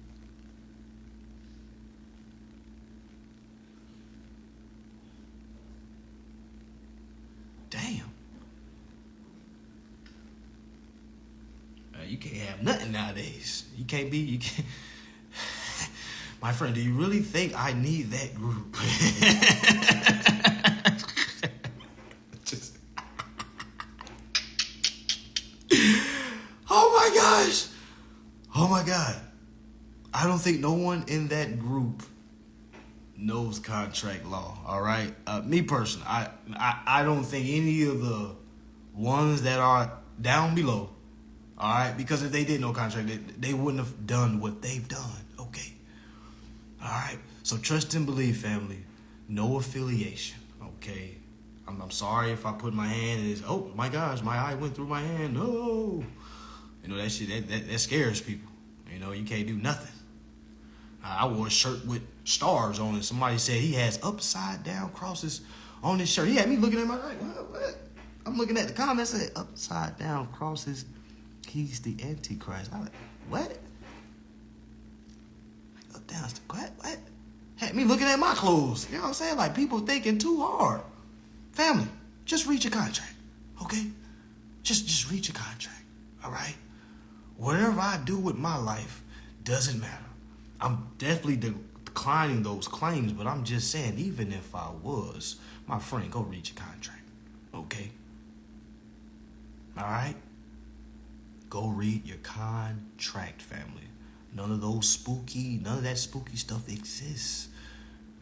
Damn. You can't have nothing nowadays. You can't. My friend, do you really think I need that group? Oh my gosh. Oh my God. I don't think no one in that group knows contract law. All right. Me personally, I don't think any of the ones that are down below. All right, because if they did know contract, they wouldn't have done what they've done. Okay. All right. So trust and believe, family. No affiliation. Okay. I'm sorry if I put my hand in this. Oh my gosh, my eye went through my hand. No. You know that shit that scares people. You know, you can't do nothing. I wore a shirt with stars on it. Somebody said he has upside down crosses on his shirt. He had me looking at my eye. What? I'm looking at the comments. Said upside down crosses. He's the Antichrist. I like, what? Up down, what? Had me looking at my clothes. You know what I'm saying? Like, people thinking too hard. Family, just read your contract, okay? Just read your contract, all right? Whatever I do with my life doesn't matter. I'm definitely declining those claims, but I'm just saying, even if I was, my friend, go read your contract, okay? All right? Go read your contract, family. None of that spooky stuff exists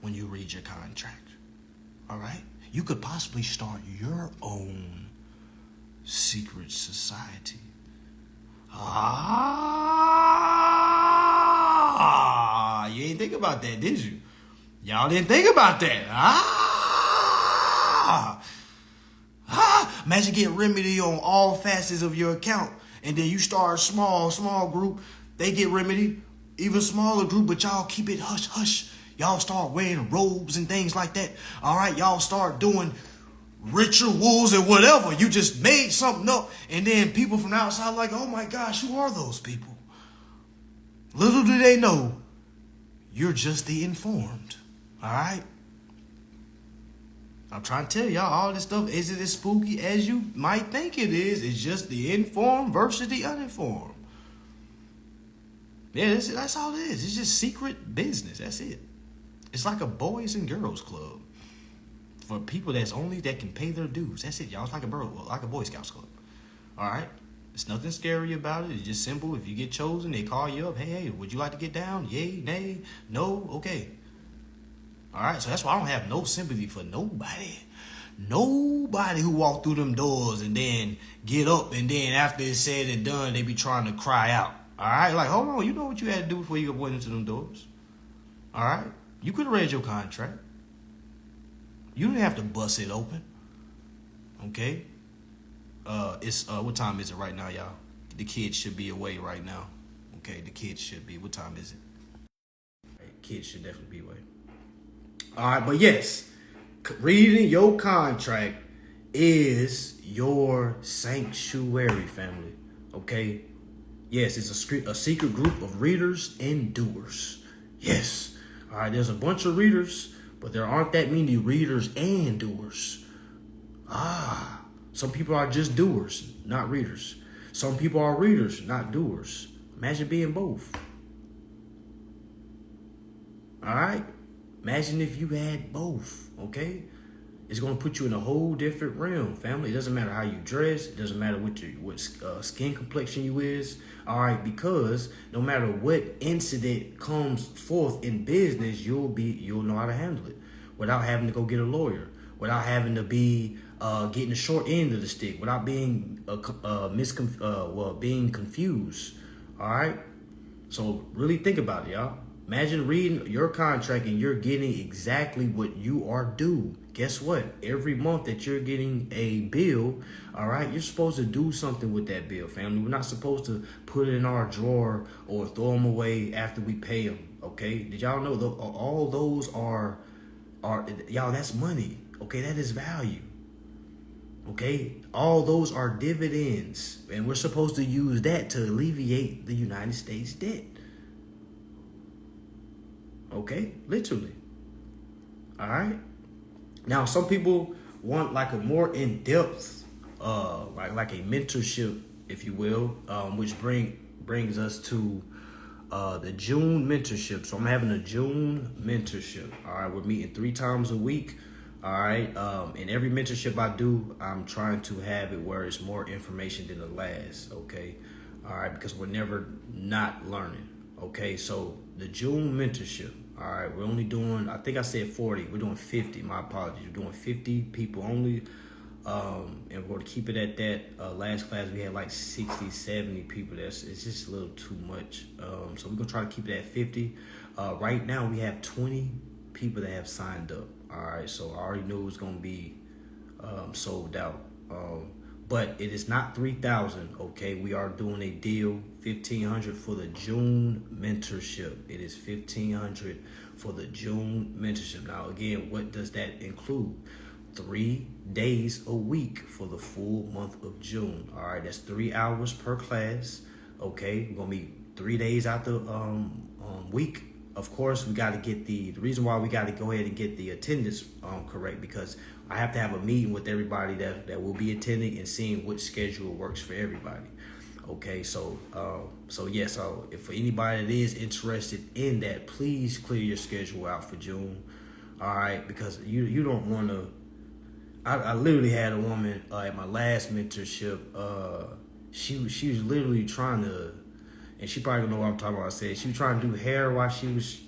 when you read your contract. All right? You could possibly start your own secret society. You ain't think about that, did you? Y'all didn't think about that. Imagine getting remedy on all facets of your account. And then you start small group. They get remedy, even smaller group, but y'all keep it hush, hush. Y'all start wearing robes and things like that. All right, y'all start doing rituals and whatever. You just made something up. And then people from the outside like, oh my gosh, who are those people? Little do they know, you're just the informed. All right? I'm trying to tell y'all, all this stuff isn't as spooky as you might think it is. It's just the informed versus the uninformed. Yeah, that's all it is. It's just secret business. That's it. It's like a boys and girls club for people that can pay their dues. That's it, y'all. It's like a Boy Scouts club. All right? It's nothing scary about it. It's just simple. If you get chosen, they call you up. Hey, would you like to get down? Yay, nay, no, okay. All right, so that's why I don't have no sympathy for nobody. Nobody who walk through them doors and then get up and then after it's said and done, they be trying to cry out. All right, like, hold on, you know what you had to do before you went into them doors. All right, you could have read your contract. You didn't have to bust it open. Okay, it's what time is it right now, y'all? The kids should be away right now. Okay, the kids should be. What time is it? Kids should definitely be away. All right, but yes, reading your contract is your sanctuary, family. Okay? Yes, it's a secret group of readers and doers. Yes. All right, there's a bunch of readers, but there aren't that many readers and doers. Some people are just doers, not readers. Some people are readers, not doers. Imagine being both. All right? Imagine if you had both, okay? It's going to put you in a whole different realm, family. It doesn't matter how you dress. It doesn't matter what skin complexion you is. All right, because no matter what incident comes forth in business, you'll know how to handle it without having to go get a lawyer, without having to be getting the short end of the stick, without being being confused. All right. So really think about it, y'all. Imagine reading your contract and you're getting exactly what you are due. Guess what? Every month that you're getting a bill, all right, you're supposed to do something with that bill, family. We're not supposed to put it in our drawer or throw them away after we pay them, okay? Did y'all know all those are y'all, that's money, okay? That is value, okay? All those are dividends, and we're supposed to use that to alleviate the United States debt. Okay, literally. All right. Now, some people want like a more in-depth, like a mentorship, if you will, which brings us to the June mentorship. So I'm having a June mentorship. All right, we're meeting 3 times a week. All right, and every mentorship I do, I'm trying to have it where it's more information than the last. Okay, all right, because we're never not learning. Okay, so the June mentorship. All right, we're only doing, I think I said 40. We're doing 50. My apologies. We're doing 50 people only. And we're going to keep it at that. Last class, we had like 60, 70 people. It's just a little too much. So we're going to try to keep it at 50. Right now, we have 20 people that have signed up. All right, so I already knew it was going to be sold out. But it is not 3,000, okay? We are doing a deal, 1,500 for the June mentorship. It is 1,500 for the June mentorship. Now, again, what does that include? 3 days a week for the full month of June. All right, that's 3 hours per class, okay? We're gonna be 3 days out the week. Of course, we got to get the reason why we got to go ahead and get the attendance correct, because I have to have a meeting with everybody that will be attending and seeing which schedule works for everybody. Okay, so if for anybody that is interested in that, please clear your schedule out for June. All right, because you don't want to. I literally had a woman at my last mentorship. She was literally trying to. And she probably don't know what I'm talking about. I said she was trying to do hair while she was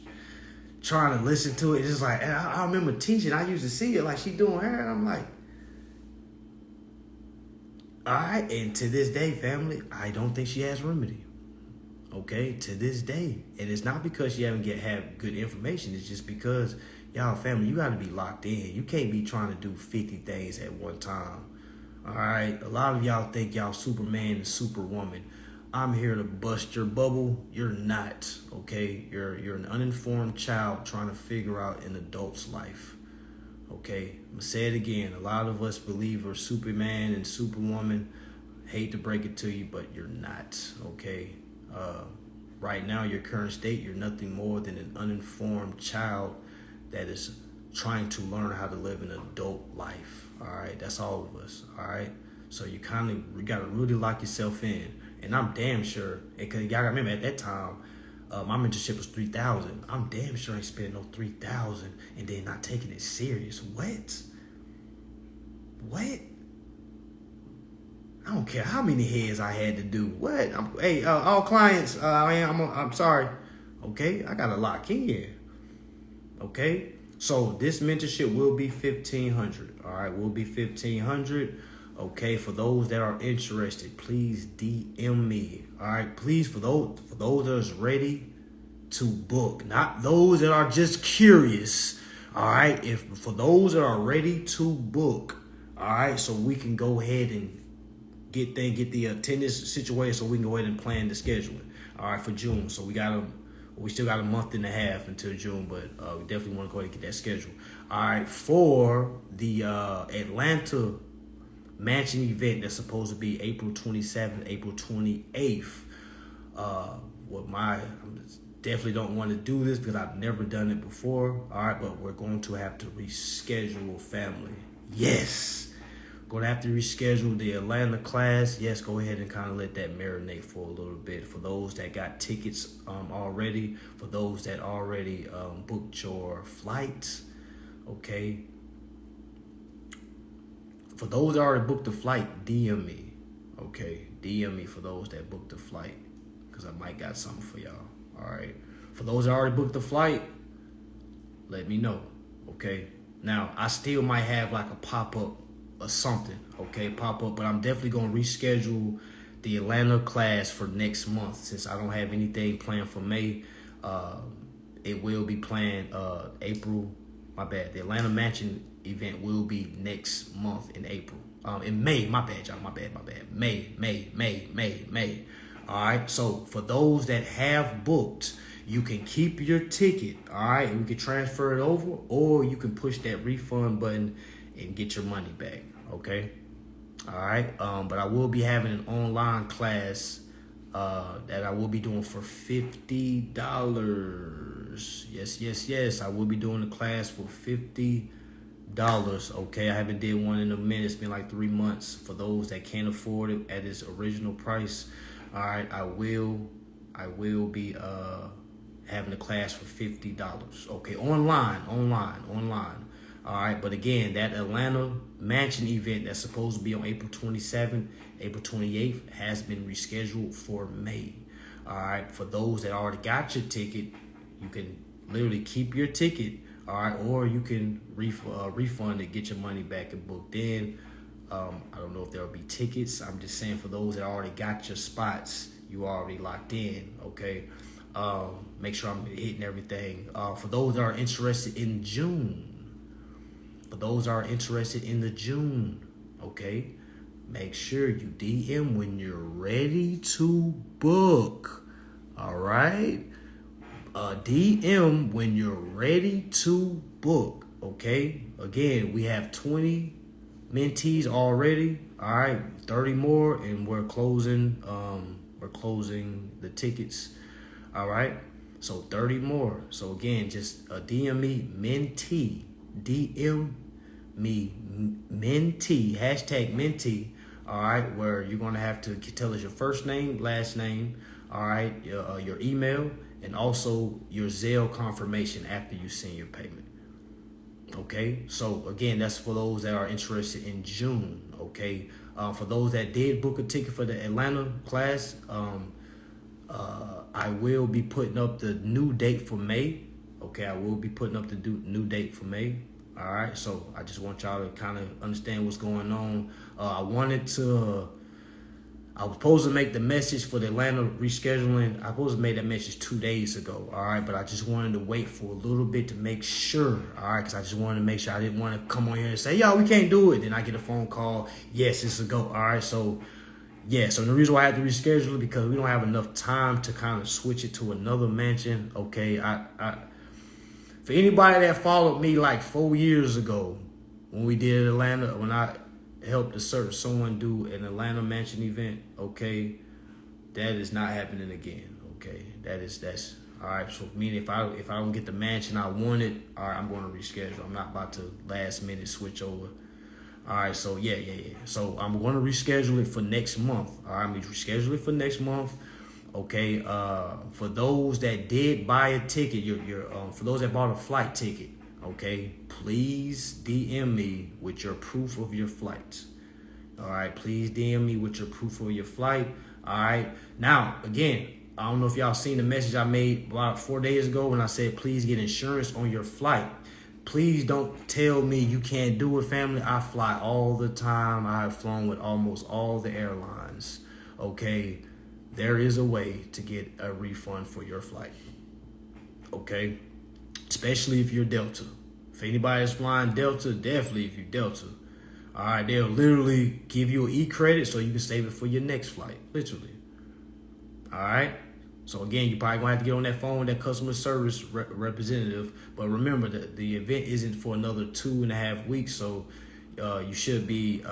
trying to listen to it. It's just like, I remember teaching. I used to see it like she doing hair. And I'm like, all right. And to this day, family, I don't think she has remedy. Okay, to this day. And it's not because she haven't have good information. It's just because, y'all, family, you got to be locked in. You can't be trying to do 50 things at one time. All right. A lot of y'all think y'all Superman and Superwoman. I'm here to bust your bubble. You're not, okay? You're an uninformed child trying to figure out an adult's life, okay? I'm gonna say it again. A lot of us believe we're Superman and Superwoman. Hate to break it to you, but you're not, okay? Right now, your current state, you're nothing more than an uninformed child that is trying to learn how to live an adult life, all right? That's all of us, all right? So you got to really lock yourself in. And I'm damn sure, because y'all gotta remember at that time, my mentorship was 3,000. I'm damn sure I ain't spending no 3,000 and then not taking it serious. What? I don't care how many heads I had to do. What? All clients, I'm sorry. Okay, I gotta lock in. Okay, so this mentorship will be 1,500. All right, will be 1,500. Okay, for those that are interested, please DM me. All right, please, for those that are ready to book, not those that are just curious. All right, for those that are ready to book, all right, so we can go ahead and get the attendance situated, so we can go ahead and plan the scheduling. All right, for June. So we still got a month and a half until June, but we definitely want to go ahead and get that scheduled. All right, for the Atlanta mansion event that's supposed to be April 27th, April 28th. I definitely don't want to do this because I've never done it before. All right, but we're going to have to reschedule, family. Yes. Going to have to reschedule the Atlanta class. Yes, go ahead and kind of let that marinate for a little bit. For those that got tickets already, for those that already booked your flights, okay. For those that already booked the flight, DM me. Okay, DM me for those that booked the flight, because I might got something for y'all. All right. For those that already booked the flight, let me know. Okay. Now, I still might have like a pop-up or something. Okay, pop-up, but I'm definitely going to reschedule the Atlanta class for next month since I don't have anything planned for May. it will be planned April. My bad. The Atlanta Mansion event will be next month in April. In May. My bad, y'all. My bad. May. All right. So for those that have booked, you can keep your ticket. All right, and we can transfer it over, or you can push that refund button and get your money back. Okay. All right. But I will be having an online class that I will be doing for $50. Yes. I will be doing a class for $50. Okay, I haven't did one in a minute. It's been like 3 months. For those that can't afford it at its original price, all right, I will be having a class for $50. Okay, online. All right, but again, that Atlanta Mansion event that's supposed to be on April 27th, April 28th has been rescheduled for May. All right, for those that already got your ticket, you can literally keep your ticket. All right, or you can refund it, get your money back and booked in. I don't know if there'll be tickets. I'm just saying for those that already got your spots, you already locked in. Okay, make sure I'm hitting everything. For those that are interested in June. For those that are interested in the June, okay, make sure you DM when you're ready to book. All right, DM when you're ready to book. Okay, again, we have 20 mentees already. All right, 30 more, and we're closing the tickets. All right, so 30 more. So again, just DM me mentee. DM me mentee, #mentee. All right, where you're gonna have to tell us your first name, last name. All right, your email, and also your Zelle confirmation after you send your payment. Okay, so again, that's for those that are interested in June. Okay, for those that did book a ticket for the Atlanta class, I will be putting up the new date for May. Okay, I will be putting up the new date for May. All right, so I just want y'all to kind of understand what's going on. I was supposed to make the message for the Atlanta rescheduling. I was supposed to make that message 2 days ago. All right, but I just wanted to wait for a little bit to make sure. All right, because I just wanted to make sure. I didn't want to come on here and say, yo, we can't do it. Then I get a phone call. Yes, it's a go. All right, so yeah, so the reason why I had to reschedule it because we don't have enough time to kind of switch it to another mansion. Okay, for anybody that followed me like 4 years ago when we did Atlanta, when I helped someone do an Atlanta Mansion event, okay, that is not happening again. Okay, that's all right. So meaning if I don't get the mansion I wanted, all right, I'm going to reschedule. I'm not about to last minute switch over. All right, so yeah. So I'm going to reschedule it for next month. All right, I'm going to reschedule it for next month. Okay, for those that did buy a ticket, for those that bought a flight ticket, okay, please DM me with your proof of your flight. All right, please DM me with your proof of your flight. All right, now again, I don't know if y'all seen the message I made about 4 days ago when I said please get insurance on your flight. Please don't tell me you can't do it, family. I fly all the time. I have flown with almost all the airlines. Okay, there is a way to get a refund for your flight. Okay, especially if you're Delta. If anybody's flying Delta, definitely if you're Delta. All right, they'll literally give you an e-credit so you can save it for your next flight, literally. All right. So again, you probably gonna have to get on that phone with that customer service representative. But remember that the event isn't for another 2.5 weeks, so you should be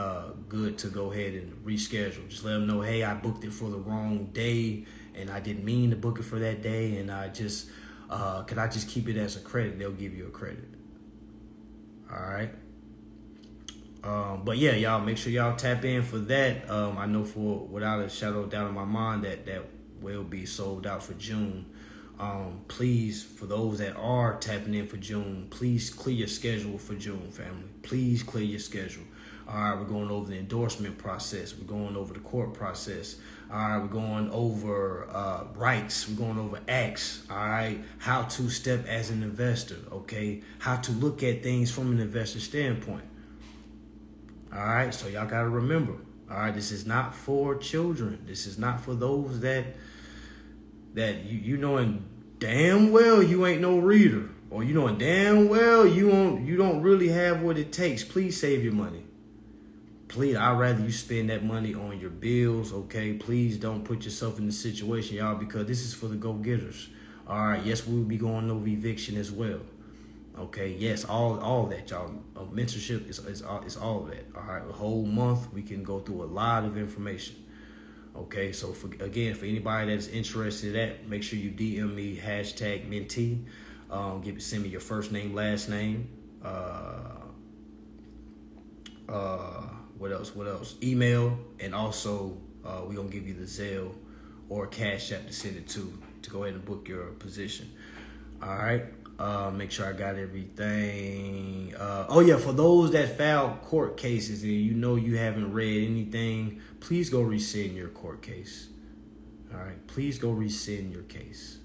good to go ahead and reschedule. Just let them know, hey, I booked it for the wrong day, and I didn't mean to book it for that day, and I just could I just keep it as a credit? They'll give you a credit. All right. But yeah, y'all make sure y'all tap in for that. I know for without a shadow of doubt in my mind that will be sold out for June. Please, for those that are tapping in for June, please clear your schedule for June, family. Please clear your schedule. All right, we're going over the endorsement process. We're going over the court process. All right, we're going over rights. We're going over acts. All right, how to step as an investor. Okay, how to look at things from an investor standpoint. All right, so y'all got to remember. All right, this is not for children. This is not for those that you know in damn well you ain't no reader, or you know damn well you don't really have what it takes, please save your money. Please, I'd rather you spend that money on your bills, okay? Please don't put yourself in the situation, y'all, because this is for the go-getters. All right, yes, we'll be going over eviction as well. Okay, yes, all that, y'all. Mentorship is all of that. All right, a whole month, we can go through a lot of information. Okay, so again, for anybody that's interested in that, make sure you DM me, #mentee. Send me your first name, last name. What else? Email, and also we're going to give you the Zelle or Cash App to send it to go ahead and book your position. All right. Make sure I got everything. Oh yeah, for those that filed court cases and you know you haven't read anything, please go rescind your court case. All right, please go rescind your case.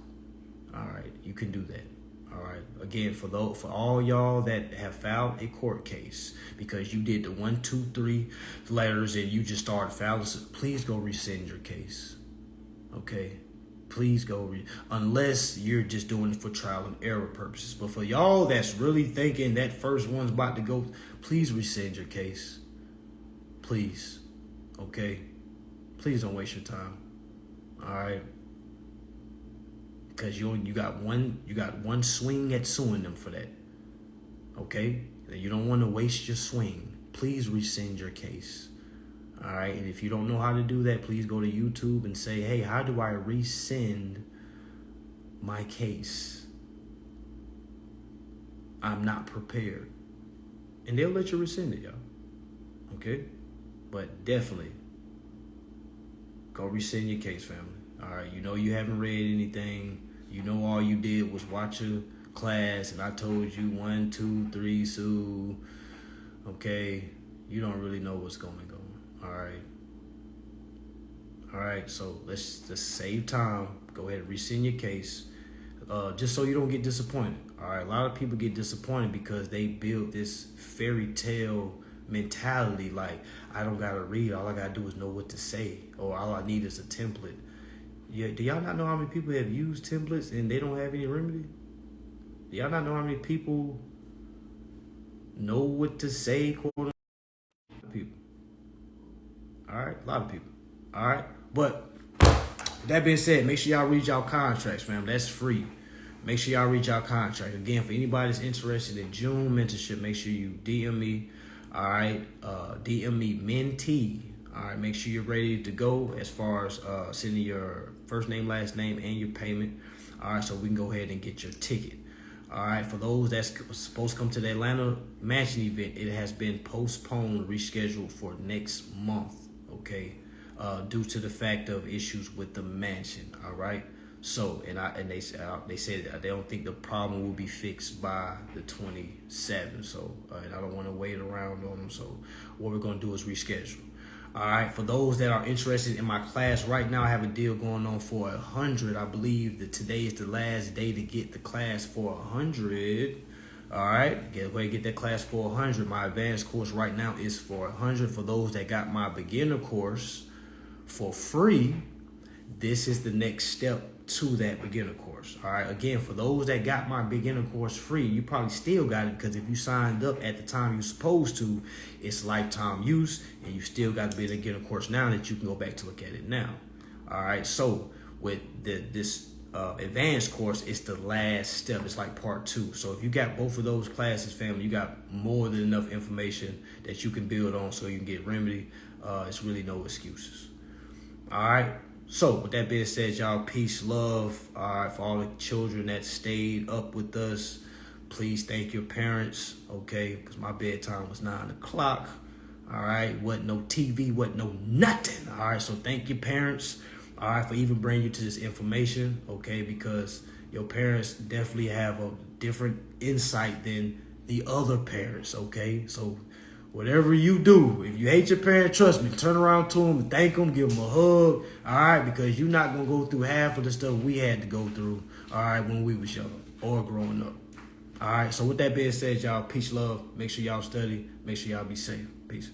All right, you can do that. All right. Again, for all y'all that have filed a court case because you did the 1, 2, 3 letters and you just started filing, please go rescind your case. Okay. Please go, unless you're just doing it for trial and error purposes. But for y'all that's really thinking that first one's about to go, please rescind your case. Please. Okay? Please don't waste your time. All right? Because you got one swing at suing them for that. Okay? You don't want to waste your swing. Please rescind your case. All right, and if you don't know how to do that, please go to YouTube and say, hey, how do I rescind my case? I'm not prepared. And they'll let you rescind it, y'all. Okay? But definitely go rescind your case, family. All right, you know you haven't read anything. You know all you did was watch a class, and I told you 1, 2, 3, sue. Okay? You don't really know what's going on. All right, so let's just save time. Go ahead and rescind your case, just so you don't get disappointed. All right, a lot of people get disappointed because they build this fairy tale mentality, like I don't gotta read, all I gotta do is know what to say, or all I need is a template. Yeah, do y'all not know how many people have used templates and they don't have any remedy? Do y'all not know how many people know what to say, quote unquote? People. All right, a lot of people. All right, but with that being said, make sure y'all read y'all contracts, fam. That's free. Make sure y'all read y'all contract. Again, for anybody that's interested in June mentorship, make sure you DM me. All right, DM me mentee. All right, make sure you're ready to go as far as sending your first name, last name, and your payment. All right, so we can go ahead and get your ticket. All right, for those that's supposed to come to the Atlanta Mansion event, it has been postponed, rescheduled for next month. Okay, due to the fact of issues with the mansion. All right, so they said they don't think the problem will be fixed by the 27th. So and I don't want to wait around on them. So what we're gonna do is reschedule. All right, for those that are interested in my class right now, I have a deal going on for 100. I believe that today is the last day to get the class for 100. All right, get away, get that class for 100. My advanced course right now is for 100. For those that got my beginner course for free, this is the next step to that beginner course. All right, again, for those that got my beginner course free, you probably still got it because if you signed up at the time you're supposed to, it's lifetime use, and you still got the beginner course now that you can go back to look at it now. All right, so with this advanced course, it's the last step. It's like part 2. So if you got both of those classes, family, you got more than enough information that you can build on so you can get remedy. It's really no excuses. All right. So with that being said, y'all, peace, love. All right, for all the children that stayed up with us, please thank your parents, okay? Because my bedtime was 9 o'clock. All right, wasn't no TV, wasn't no nothing. All right, so thank your parents, all right, for even bringing you to this information, okay? Because your parents definitely have a different insight than the other parents, okay? So whatever you do, if you hate your parent, trust me, turn around to them, thank them, give them a hug, all right? Because you're not going to go through half of the stuff we had to go through, all right, when we was young or growing up. All right, so with that being said, y'all, peace, love. Make sure y'all study. Make sure y'all be safe. Peace.